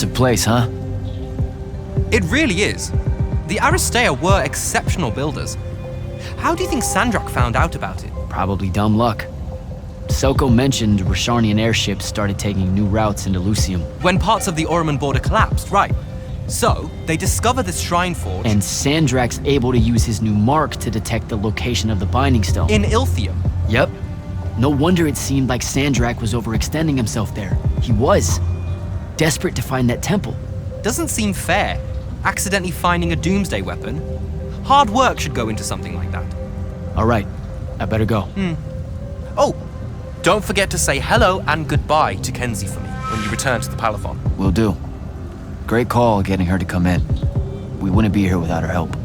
Impressive place, huh? It really is. The Aristeia were exceptional builders. How do you think Sandrak found out about it? Probably dumb luck. Selko mentioned Rasharnian airships started taking new routes into Lucium. When parts of the Orman border collapsed, right. So, they discover this shrine forge... And Sandrak's able to use his new mark to detect the location of the Binding Stone. in Ilthium. Yep. No wonder it seemed like Sandrak was overextending himself there. He was. Desperate to find that temple. Doesn't seem fair. Accidentally finding a doomsday weapon. Hard work should go into something like that. All right, I better go. Oh, don't forget to say hello and goodbye to Kenzie for me when you return to the Palathon. Will do. Great call getting her to come in. We wouldn't be here without her help.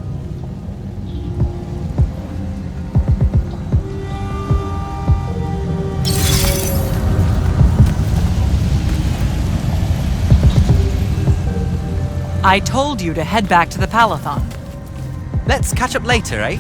I told you to head back to the Palathon. Let's catch up later, eh?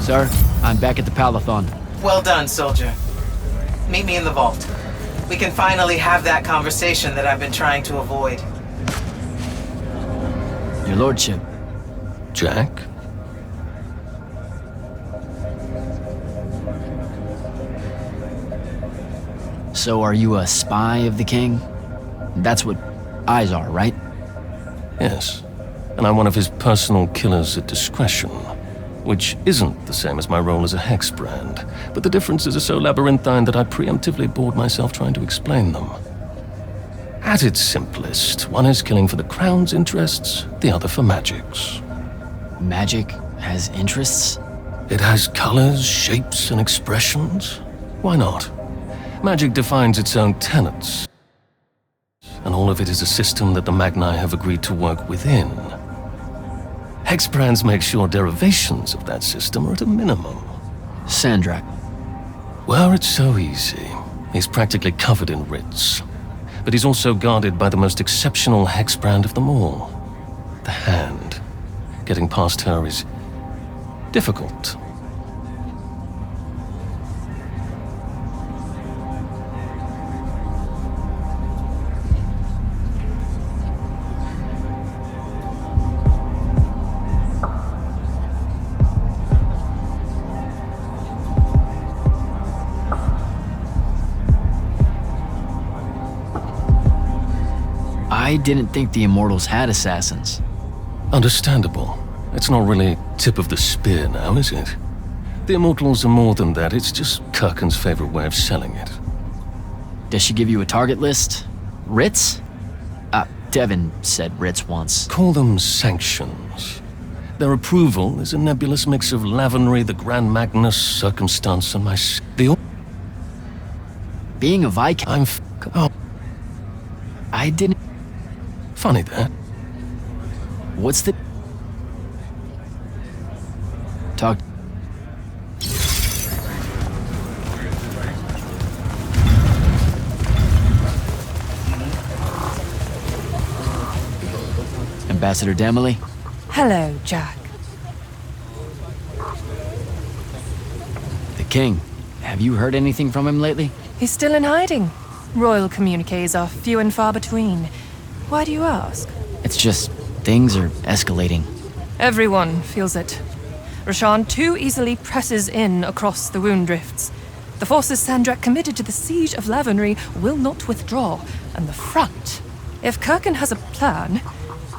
Sir, I'm back at the Palathon. Well done, soldier. Meet me in the vault. We can finally have that conversation that I've been trying to avoid. Your lordship. Jack? So are you a spy of the king? That's what eyes are, right? Yes. And I'm one of his personal killers at discretion. Which isn't the same as my role as a hex brand, but the differences are so labyrinthine that I preemptively bored myself trying to explain them. At its simplest, one is killing for the crown's interests, the other for magic's. Magic has interests? It has colors, shapes, and expressions. Why not? Magic defines its own tenets, and all of it is a system that the Magni have agreed to work within. Hex brands make sure derivations of that system are at a minimum. Sandrak. Well, it's so easy. He's practically covered in writs. But he's also guarded by the most exceptional hex brand of them all. The Hand. Getting past her is difficult. I didn't think the Immortals had assassins. Understandable. It's not really tip of the spear now, is it? The Immortals are more than that. It's just Kirkin's favorite way of selling it. Does she give you a target list? Writs? Devin said writs once. Call them sanctions. Their approval is a nebulous mix of Lavenry, the Grand Magnus, circumstance, and Being a Viscount, Oh, I didn't... funny that. What's the... Talk... Ambassador Demily? Hello, Jack. The King. Have you heard anything from him lately? He's still in hiding. Royal communiques are few and far between. Why do you ask? It's just... things are escalating. Everyone feels it. Rashan too easily presses in across the wound drifts. The forces Sandrak committed to the siege of Lavenry will not withdraw, and the front. If Kirkin has a plan,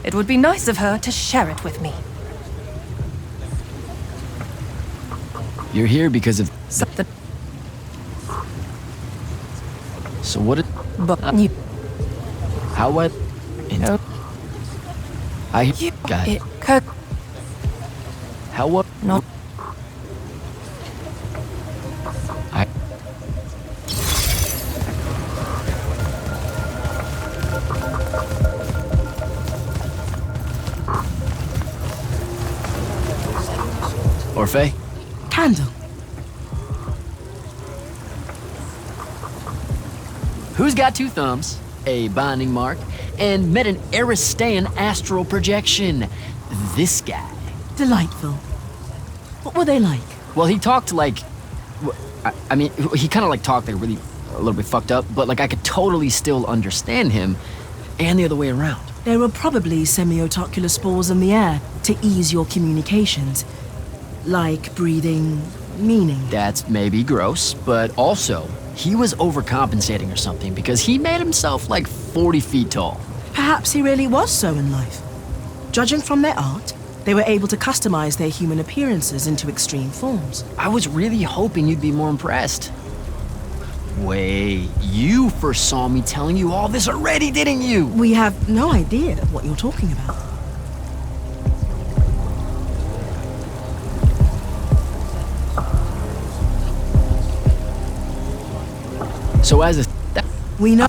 it would be nice of her to share it with me. You're here because of... Something. So what... But you. How what? No. I... Got it. Kirk. How what? Not. I... Orphe? Candle. Who's got two thumbs, a binding mark, and met an Aristean astral projection? This guy. Delightful. What were they like? Well, he talked like... I mean, he kind of like talked like really a little bit fucked up, but like I could totally still understand him, and the other way around. There were probably semiotocular spores in the air to ease your communications. Like breathing meaning. That's maybe gross, but also, he was overcompensating or something because he made himself like 40 feet tall. Perhaps he really was so in life. Judging from their art, they were able to customize their human appearances into extreme forms. I was really hoping you'd be more impressed. Wait, you first saw me telling you all this already, didn't you? We have no idea what you're talking about. So as a... We know.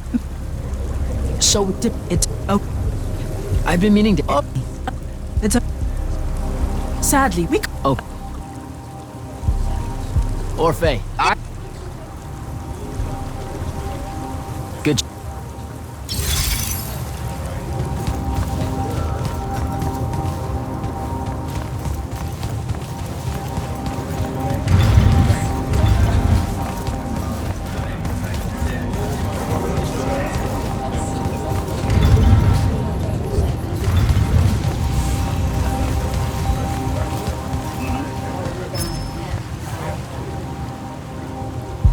So... It's... Oh, I've been meaning to... it's a... Sadly, we... Oh. Orphe, Good.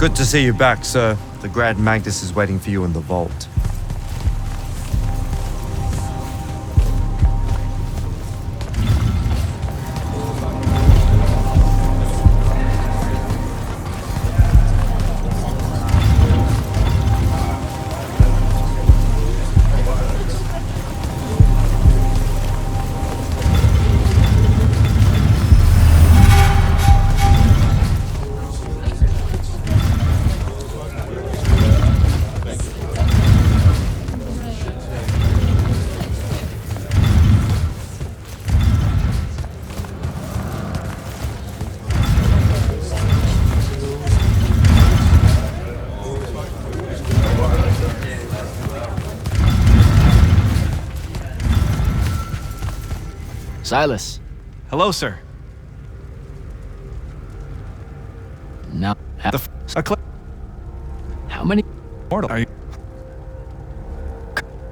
Good to see you back, sir. The Grand Magnus is waiting for you in the vault. Silas. Hello, sir. Now, how many... Mortal. Are you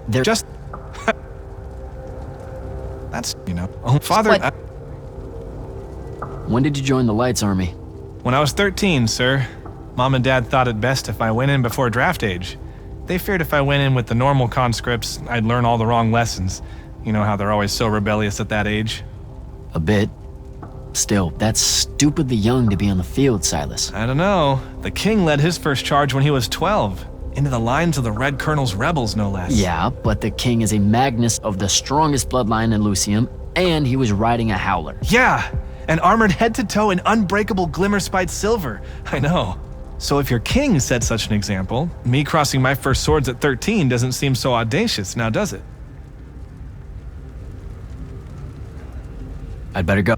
They're just... That's, you know... Oh, Father... What? When did you join the Lights Army? When I was 13, sir. Mom and Dad thought it best if I went in before draft age. They feared if I went in with the normal conscripts, I'd learn all the wrong lessons. You know how they're always so rebellious at that age. A bit. Still, that's stupidly young to be on the field, Silas. I don't know. The king led his first charge when he was 12. Into the lines of the Red Colonel's rebels, no less. Yeah, but the king is a Magnus of the strongest bloodline in Lucium, And he was riding a howler. Yeah, and armored head to toe in unbreakable glimmer spite silver. I know. So if your king set such an example, me crossing my first swords at 13 doesn't seem so audacious, now does it? I'd better go.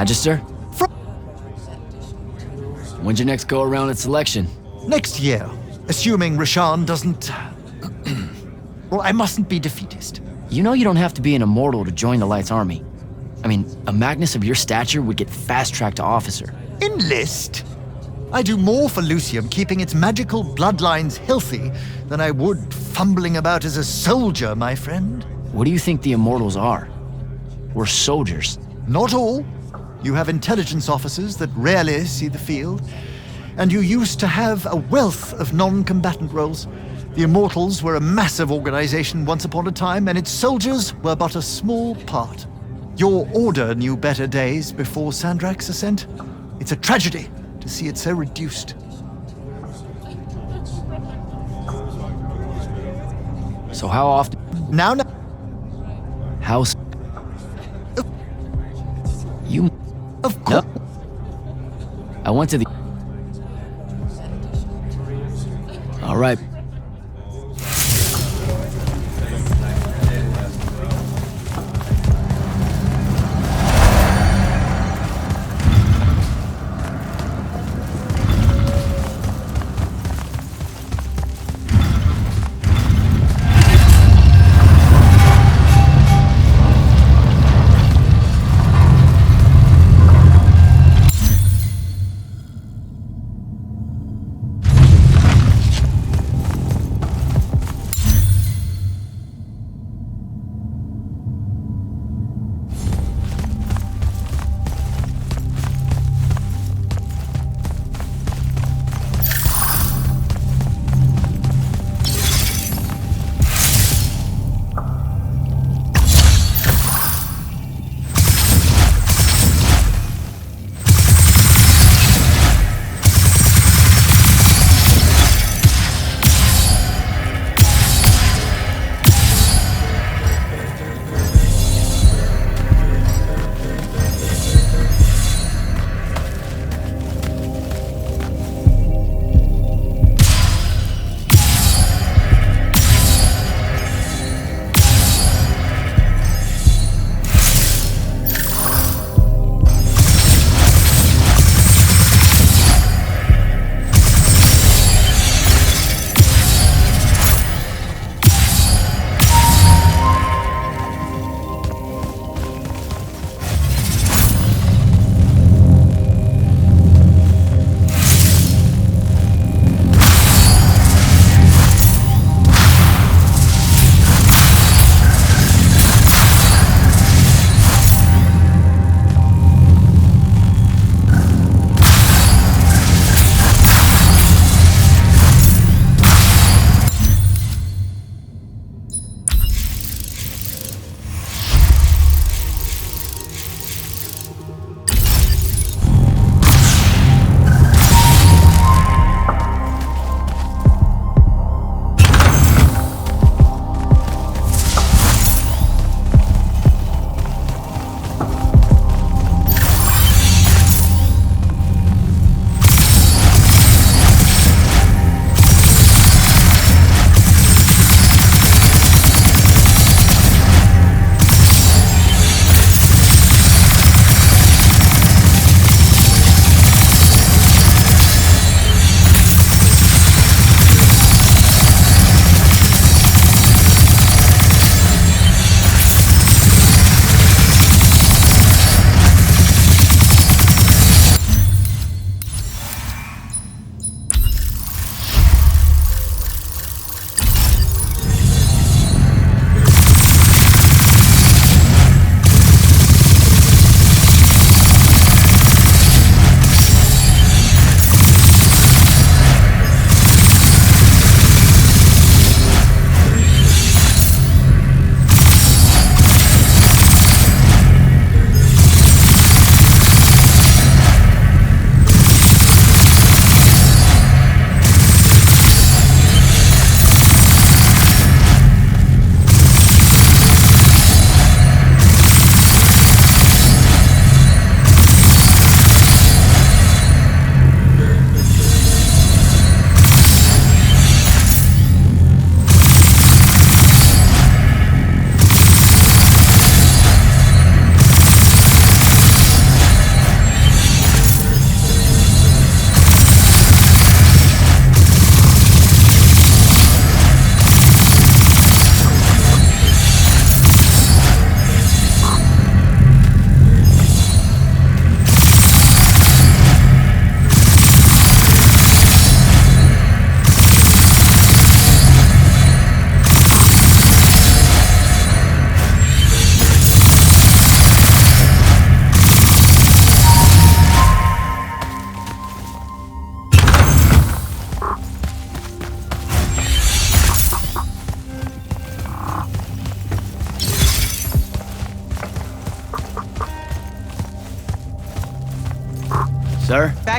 Magister? When's your next go around at selection? Next year, assuming Rashan doesn't... well, I mustn't be defeatist. You know you don't have to be an immortal to join the Light's army. I mean, a Magnus of your stature would get fast-tracked to officer. Enlist? I do more for Lucium keeping its magical bloodlines healthy than I would fumbling about as a soldier, my friend. What do you think the immortals are? We're soldiers. Not all. You have intelligence officers that rarely see the field, and you used to have a wealth of non-combatant roles. The Immortals were a massive organization once upon a time, and its soldiers were but a small part. Your order knew better days before Sandrak's ascent. It's a tragedy to see it so reduced. So how often? Now. How? You? Of course. No. I went to the. All right.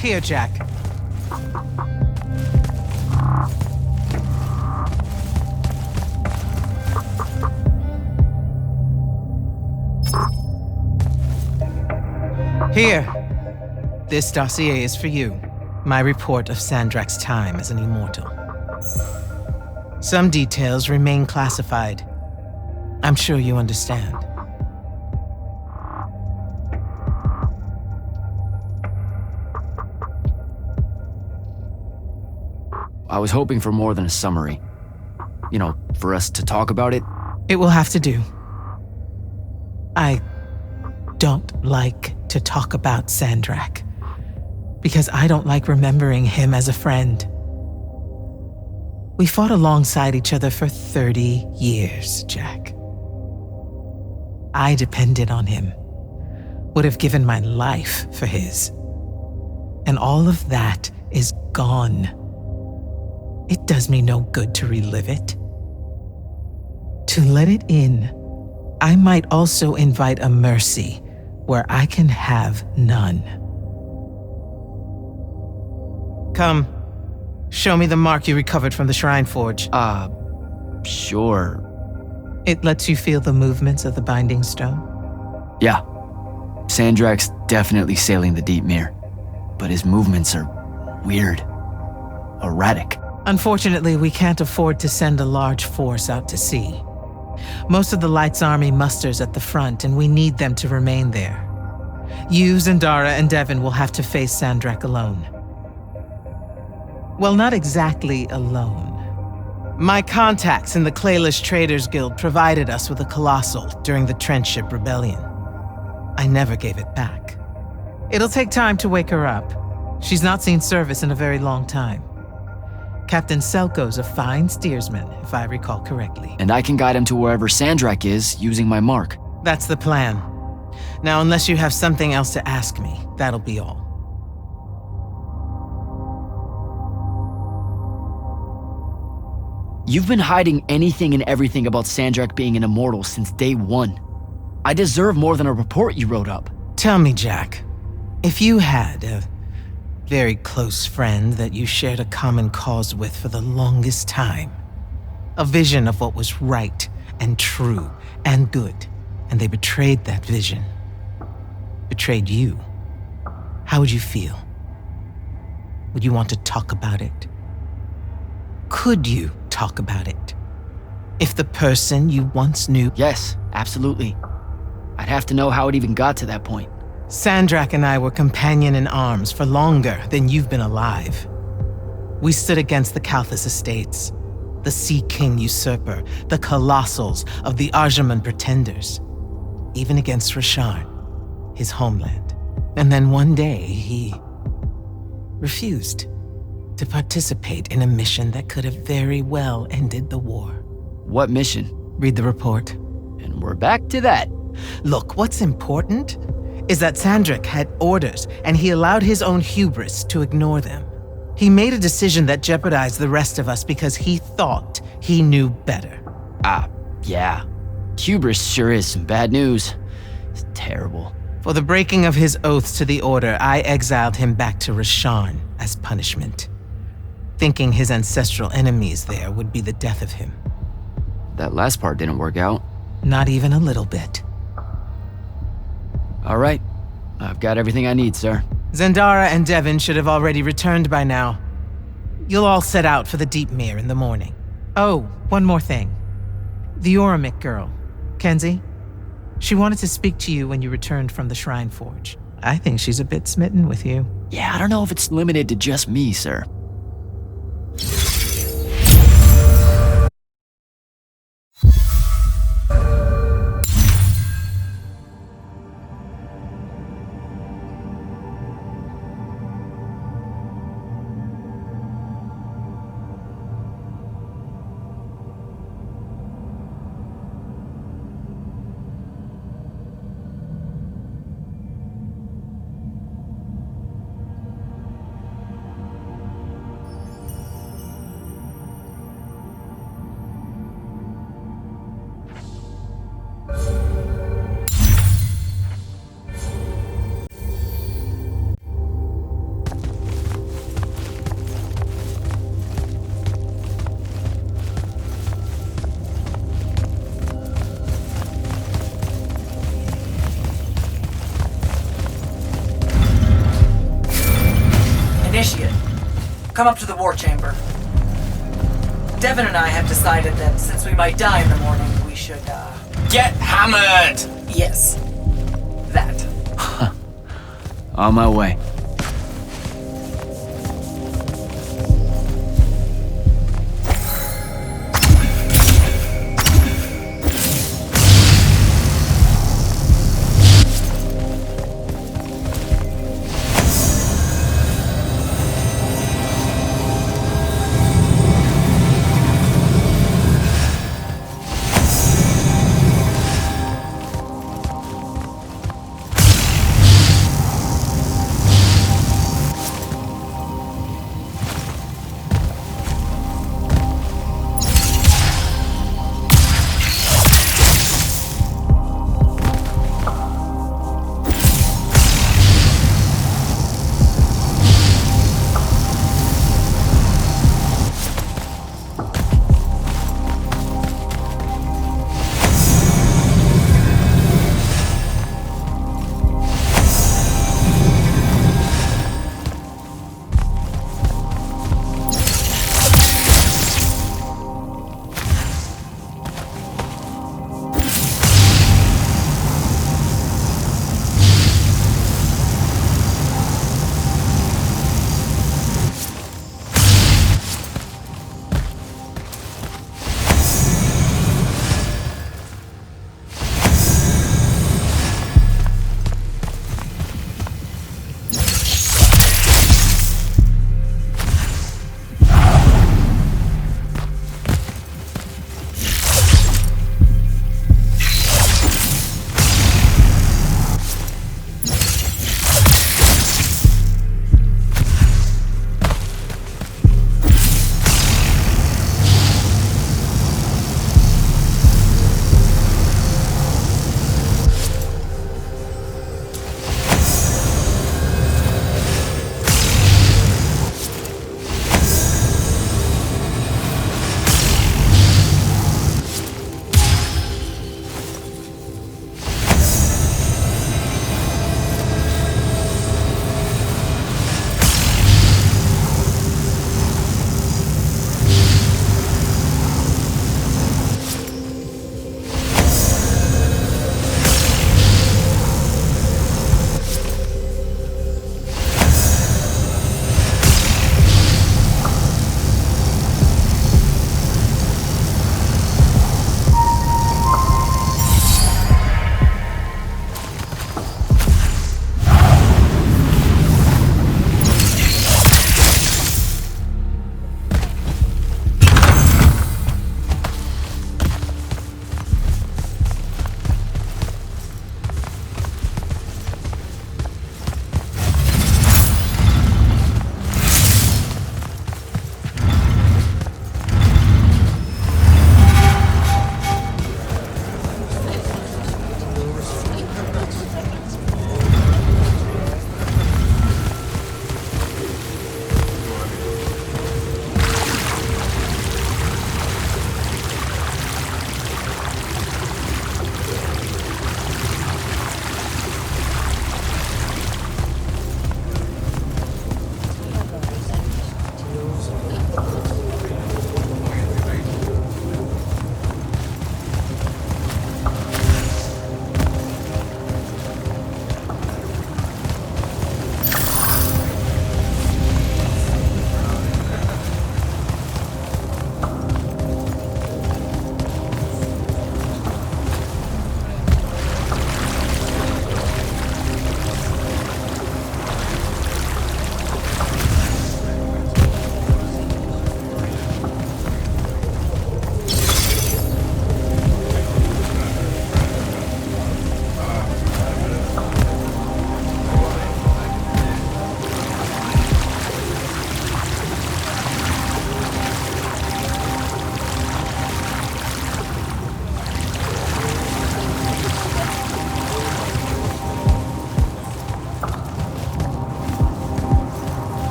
here, Jack. Here. This dossier is for you. My report of Sandrak's time as an immortal. Some details remain classified. I'm sure you understand. I was hoping for more than a summary. You know, for us to talk about it. It will have to do. I don't like to talk about Sandrak, because I don't like remembering him as a friend. We fought alongside each other for 30 years, Jack. I depended on him, would have given my life for his. And all of that is gone. It does me no good to relive it. To let it in, I might also invite a mercy where I can have none. Come, show me the mark you recovered from the Shrine Forge. Sure. It lets you feel the movements of the Binding Stone? Yeah. Sandrak's definitely sailing the deep mirror, but his movements are weird, erratic. Unfortunately, we can't afford to send a large force out to sea. Most of the Light's army musters at the front, and we need them to remain there. You, Zendara, and Devon will have to face Sandrak alone. Well, not exactly alone. My contacts in the Clayless Traders Guild provided us with a colossal during the Trenchship Rebellion. I never gave it back. It'll take time to wake her up. She's not seen service in a very long time. Captain Selko's a fine steersman, if I recall correctly. And I can guide him to wherever Sandrak is using my mark. That's the plan. Now, unless you have something else to ask me, that'll be all. You've been hiding anything and everything about Sandrak being an immortal since day one. I deserve more than a report you wrote up. Tell me, Jack, if you had a very close friend that you shared a common cause with for the longest time, a vision of what was right and true and good, and they betrayed that vision, betrayed you, how would you feel? Would you want to talk about it? Could you talk about it? If the person you once knew... Yes, absolutely. I'd have to know how it even got to that point. Sandrak and I were companion in arms for longer than you've been alive. We stood against the Kalthus Estates, the Sea King usurper, the Colossals of the Arjaman Pretenders, even against Rasharn, his homeland. And then one day, he refused to participate in a mission that could have very well ended the war. What mission? Read the report. And we're back to that. Look, what's important is that Sandrak had orders, and he allowed his own hubris to ignore them. He made a decision that jeopardized the rest of us because he thought he knew better. Yeah. Hubris sure is some bad news. It's terrible. For the breaking of his oaths to the Order, I exiled him back to Rasharn as punishment, thinking his ancestral enemies there would be the death of him. That last part didn't work out. Not even a little bit. All right. I've got everything I need, sir. Zendara and Devon should have already returned by now. You'll all set out for the Deep Mere in the morning. Oh, one more thing. The Oromik girl, Kenzie. She wanted to speak to you when you returned from the Shrine Forge. I think she's a bit smitten with you. Yeah, I don't know if it's limited to just me, sir. come up to the war chamber. Devin and I have decided that since we might die in the morning, we should, Get hammered! Yes. That. On my way.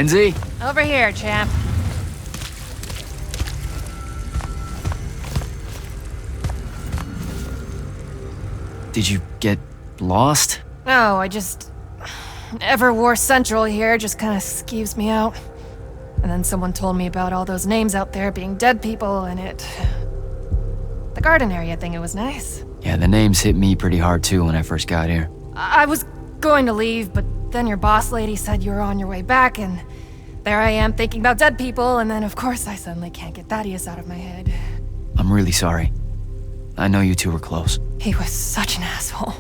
Kenzie? Over here, champ. Did you get lost? No, I just... Everwar Central here just kind of skeeves me out. And then someone told me about all those names out there being dead people, and it... The garden area thing, it was nice. Yeah, the names hit me pretty hard too when I first got here. I was going to leave, but then your boss lady said you were on your way back, and there I am thinking about dead people, and then of course I suddenly can't get Thaddeus out of my head. I'm really sorry. I know you two were close. He was such an asshole.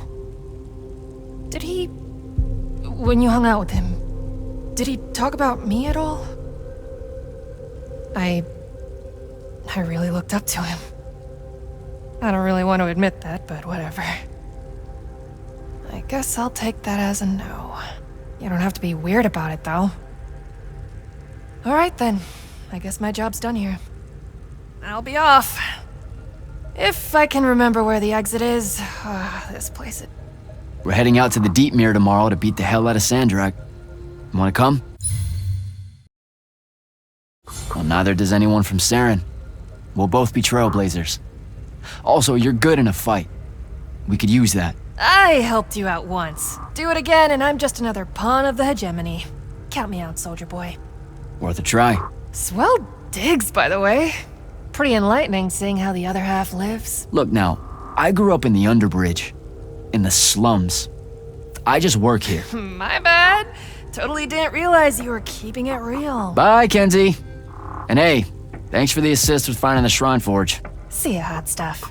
Did he... When you hung out with him, did he talk about me at all? I really looked up to him. I don't really want to admit that, but whatever. I guess I'll take that as a no. You don't have to be weird about it, though. Alright then. I guess my job's done here. I'll be off. If I can remember where the exit is. This place is... We're heading out to the Deep Mirror tomorrow to beat the hell out of Sandrak. Wanna come? Well, neither does anyone from Saren. We'll both be trailblazers. Also, you're good in a fight. We could use that. I helped you out once. Do it again and I'm just another pawn of the hegemony. Count me out, soldier boy. Worth a try. Swell digs, by the way. Pretty enlightening seeing how the other half lives. Look now, I grew up in the Underbridge. In the slums. I just work here. My bad. Totally didn't realize you were keeping it real. Bye, Kenzie. And hey, thanks for the assist with finding the Shrine Forge. See ya, hot stuff.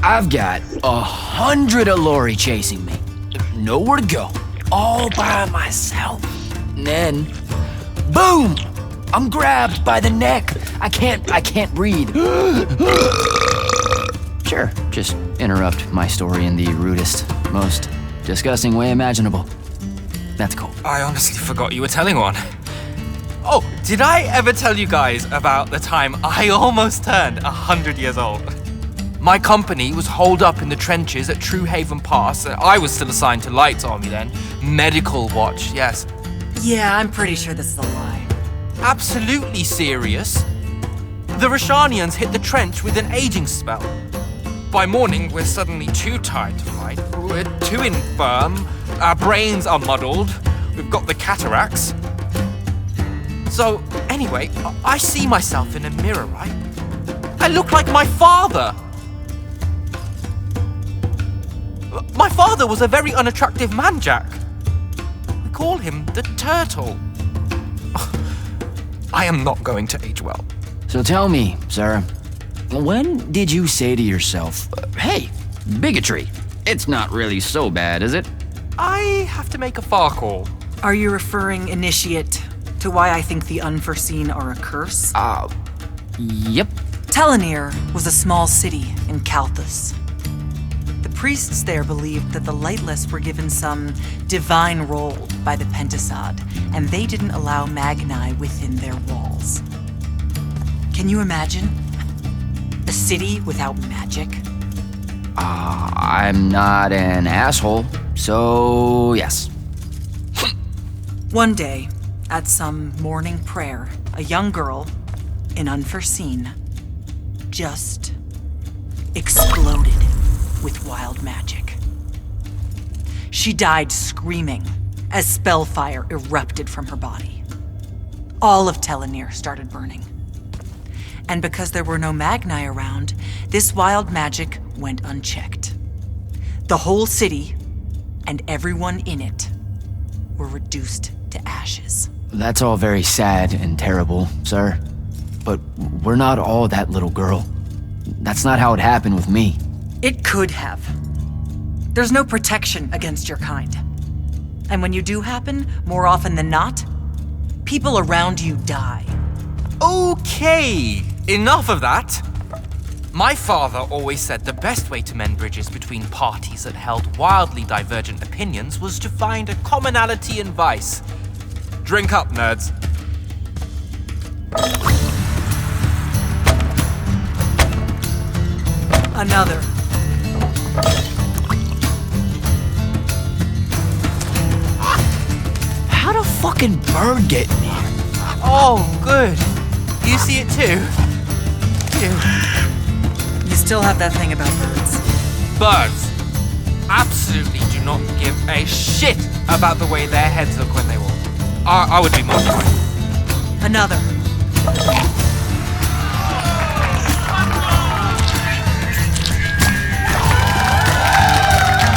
I've got 100 Allori chasing me. Nowhere to go. All by myself. And then, boom! I'm grabbed by the neck. I can't breathe. Sure, just interrupt my story in the rudest, most disgusting way imaginable. That's cool. I honestly forgot you were telling one. Oh, did I ever tell you guys about the time I almost turned 100 years old? My company was holed up in the trenches at True Haven Pass. I was still assigned to Lights Army then. Medical watch, yes. Yeah, I'm pretty sure this is a lie. Absolutely serious. The Roshanians hit the trench with an aging spell. By morning, we're suddenly too tired to fight. We're too infirm. Our brains are muddled. We've got the cataracts. So, anyway, I see myself in a mirror, right? I look like my father. My father was a very unattractive man, Jack. call him the turtle. I am not going to age well. So tell me, sir, when did you say to yourself, hey, bigotry, it's not really so bad, is it? I have to make a far call. Are you referring, Initiate, to why I think the unforeseen are a curse? Yep. Telenir was a small city in Kalthus. The priests there believed that the Lightless were given some divine role by the Pentasod, and they didn't allow Magni within their walls. Can you imagine? A city without magic? I'm not an asshole, so yes. One day, at some morning prayer, a young girl, in Unforeseen, just exploded with wild magic. She died screaming as spellfire erupted from her body. All of Telenir started burning. And because there were no Magni around, this wild magic went unchecked. The whole city, and everyone in it, were reduced to ashes. That's all very sad and terrible, sir. But we're not all that little girl. That's not how it happened with me. It could have. There's no protection against your kind. And when you do happen, more often than not, people around you die. Okay, enough of that. My father always said the best way to mend bridges between parties that held wildly divergent opinions was to find a commonality in vice. Drink up, nerds. Another. How'd a fucking bird get in here? Oh, good. You see it too? You still have that thing about birds. Birds absolutely do not give a shit about the way their heads look when they walk. I would be mortified. Another.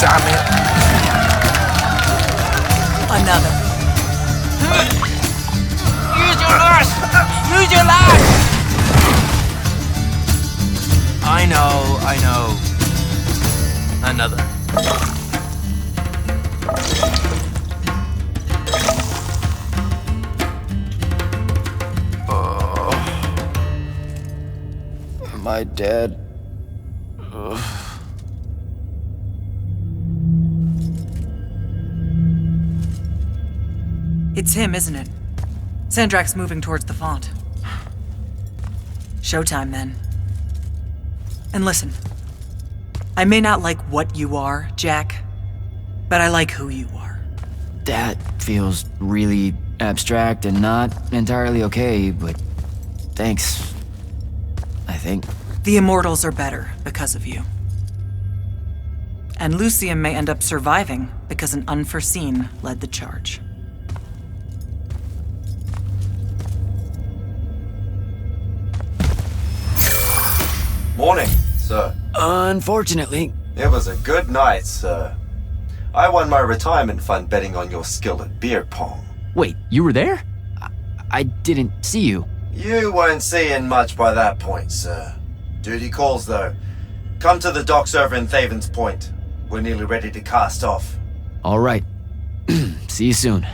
Damn it. Another. Use your lash! Use your lash! I know. Another. Am I dead? It's him, isn't it? Sandrak's moving towards the font. Showtime, then. And listen, I may not like what you are, Jack, but I like who you are. That feels really abstract and not entirely okay, but thanks. I think. The Immortals are better because of you. And Lucium may end up surviving because an Unforeseen led the charge. Morning, sir. Unfortunately. It was a good night, sir. I won my retirement fund betting on your skill at beer pong. Wait, you were there? I didn't see you. You weren't seeing much by that point, sir. Duty calls, though. Come to the docks over in Thaven's Point. We're nearly ready to cast off. All right. See you soon.